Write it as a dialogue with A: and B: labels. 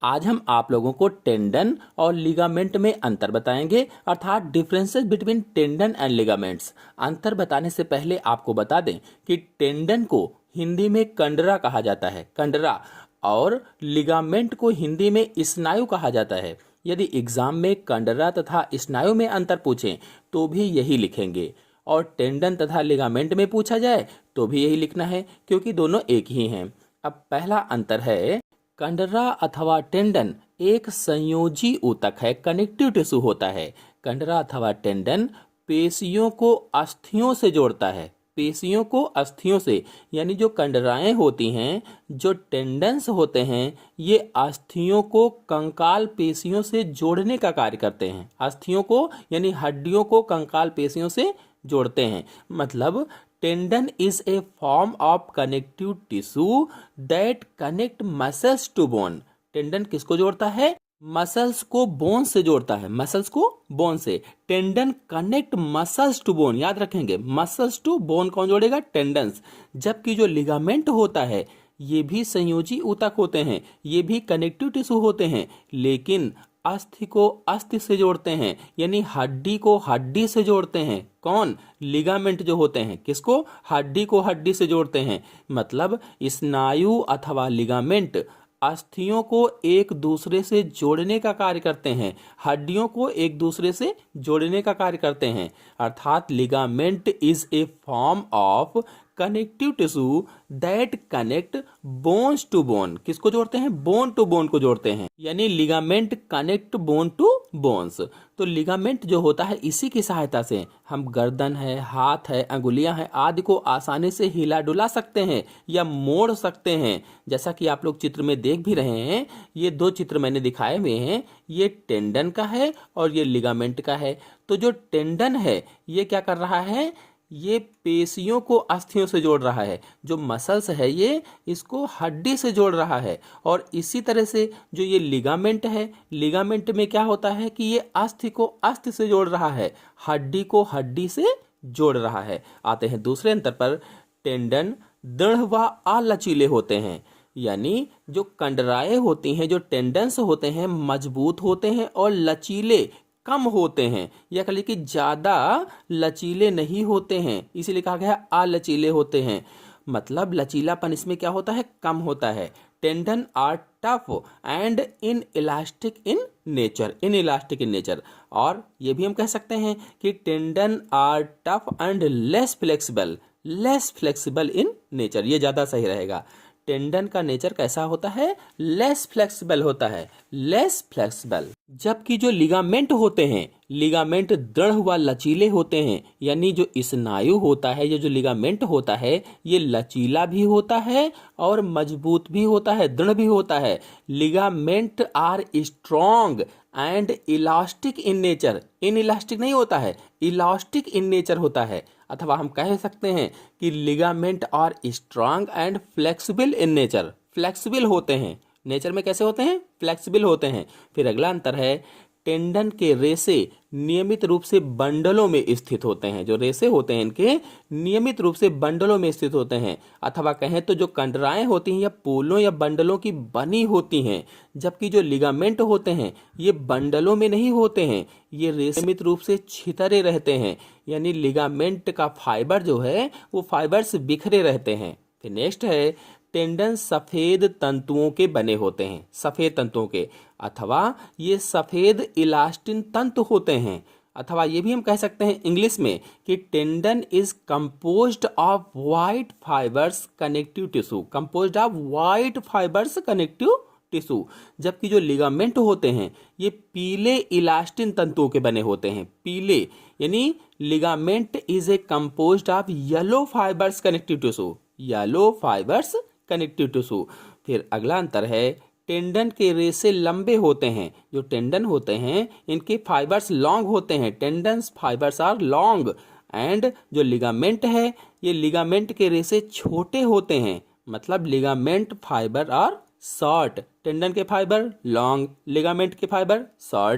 A: आज हम आप लोगों को टेंडन और लिगामेंट में अंतर बताएंगे, अर्थात differences between tendon and ligaments. अंतर बताने से पहले आपको बता दें कि टेंडन को हिंदी में कंडरा कहा जाता है, कंडरा, और लिगामेंट को हिंदी में स्नायु कहा जाता है। यदि एग्जाम में कंडरा तथा स्नायु में अंतर पूछें तो भी यही लिखेंगे, और टेंडन तथा लिगामेंट में पूछा जाए तो भी यही लिखना है, क्योंकि दोनों एक ही हैं। अब पहला अंतर है, कंडरा अथवा टेंडन एक संयोजी ऊतक है, कनेक्टिव टिश्यू होता है। कंडरा अथवा टेंडन पेशियों को अस्थियों से जोड़ता है, पेशियों को अस्थियों से, यानी जो कंडराएं होती हैं, जो टेंडन्स होते हैं, ये अस्थियों को कंकाल पेशियों से जोड़ने का कार्य करते हैं। अस्थियों को यानी हड्डियों को कंकाल पेशियों से जोड़ते हैं। मतलब tendon is a form of connective tissue that connect muscles to bone. Tendon किसको जोड़ता है? मसल्स को बोन से जोड़ता है, मसल्स को बोन से। Tendon connect muscles to bone, याद रखेंगे, मसल्स टू बोन कौन जोड़ेगा? टेंडन्स। जबकि जो लिगामेंट होता है ये भी संयोजी ऊतक होते हैं, ये भी कनेक्टिव टिश्यू होते हैं, लेकिन अस्थि को अस्थि से जोड़ते हैं, यानी हड्डी को हड्डी से जोड़ते हैं। कौन? लिगामेंट जो होते हैं। किसको? हड्डी को हड्डी से जोड़ते हैं। मतलब स्नायु अथवा लिगामेंट अस्थियों को एक दूसरे से जोड़ने का कार्य करते हैं, हड्डियों को एक दूसरे से जोड़ने का कार्य करते हैं। अर्थात ligament is a form of connective tissue that connect bones to bone. किसको जोड़ते हैं? बोन टू बोन को जोड़ते हैं, यानी ligament connect bone to bones. तो लिगामेंट जो होता है, इसी की सहायता से हम गर्दन है, हाथ है, अंगुलियां हैं आदि को आसानी से हिला डुला सकते हैं या मोड़ सकते हैं। जैसा कि आप लोग चित्र में देख भी रहे हैं, ये दो चित्र मैंने दिखाए हुए हैं, ये टेंडन का है और ये लिगामेंट का है। तो जो टेंडन है ये क्या कर रहा है? ये पेशियों को अस्थियों से जोड़ रहा है। जो मसल्स है ये इसको हड्डी से जोड़ रहा है। और इसी तरह से जो ये लिगामेंट है, लिगामेंट में क्या होता है कि ये अस्थि को अस्थि से जोड़ रहा है, हड्डी को हड्डी से जोड़ रहा है। आते हैं दूसरे अंतर पर। टेंडन दृढ़ व अलचीले होते हैं, यानी जो कंडराएं होती हैं, जो टेंडन्स होते हैं, मजबूत होते हैं और लचीले कम होते हैं, या कह लीजिए कि ज्यादा लचीले नहीं होते हैं, इसीलिए कहा गया है अलचीले होते हैं। मतलब लचीलापन इसमें क्या होता है? कम होता है। Tendon are tough and inelastic in nature, inelastic in nature. और ये भी हम कह सकते हैं कि tendon are tough and less flexible, less flexible in nature, ये ज्यादा सही रहेगा। टेंडन का नेचर कैसा होता है? लेस फ्लेक्सिबल होता है, लेस फ्लेक्सिबल। जबकि जो लिगामेंट होते हैं, लिगामेंट दृढ़ व लचीले होते हैं, यानी जो स्नायु होता है, ये जो लिगामेंट होता है ये लचीला भी होता है और मजबूत भी होता है, दृढ़ भी होता है। Ligament are strong and elastic in nature, inelastic नहीं होता है, इलास्टिक इन नेचर होता है। अथवा हम कह सकते हैं कि ligament are strong and flexible in nature, flexible होते हैं। नेचर में कैसे होते हैं? फ्लेक्सिबल होते हैं। फिर अगला अंतर है, टेंडन के रेशे नियमित रूप से बंडलों में स्थित होते हैं। जो रेशे होते हैं इनके नियमित रूप से बंडलों में स्थित होते हैं। अथवा कहें तो जो कंडराएं होती हैं या पोलों या बंडलों की बनी होती हैं। जबकि जो लिगामेंट होते हैं ये बंडलों में नहीं होते हैं, ये रेशे नियमित रूप से छितरे रहते हैं, यानी लिगामेंट का फाइबर जो है वो फाइबर्स बिखरे रहते हैं। फिर नेक्स्ट है, टेंडन सफेद तंतुओं के बने होते हैं, सफेद तंतुओं के, अथवा ये सफेद इलास्टिन तंतु होते हैं। अथवा ये भी हम कह सकते हैं इंग्लिश में कि tendon is composed of white fibres connective tissue, composed of white fibres connective tissue. जबकि जो लिगामेंट होते हैं ये पीले इलास्टिन तंतुओं के बने होते हैं, पीले, यानी ligament is A composed of yellow fibres connective tissue, yellow fibres connective tissue. फिर अगला अंतर है, टेंडन के रेशे लंबे होते हैं। जो टेंडन होते हैं इनके फाइबर्स लॉन्ग होते हैं, tendons fibres are long. And जो लिगामेंट है ये लिगामेंट के रेशे छोटे होते हैं। मतलब ligament fibre are short, tendon के फाइबर लॉन्ग, लिगामेंट के फाइबर शॉर्ट।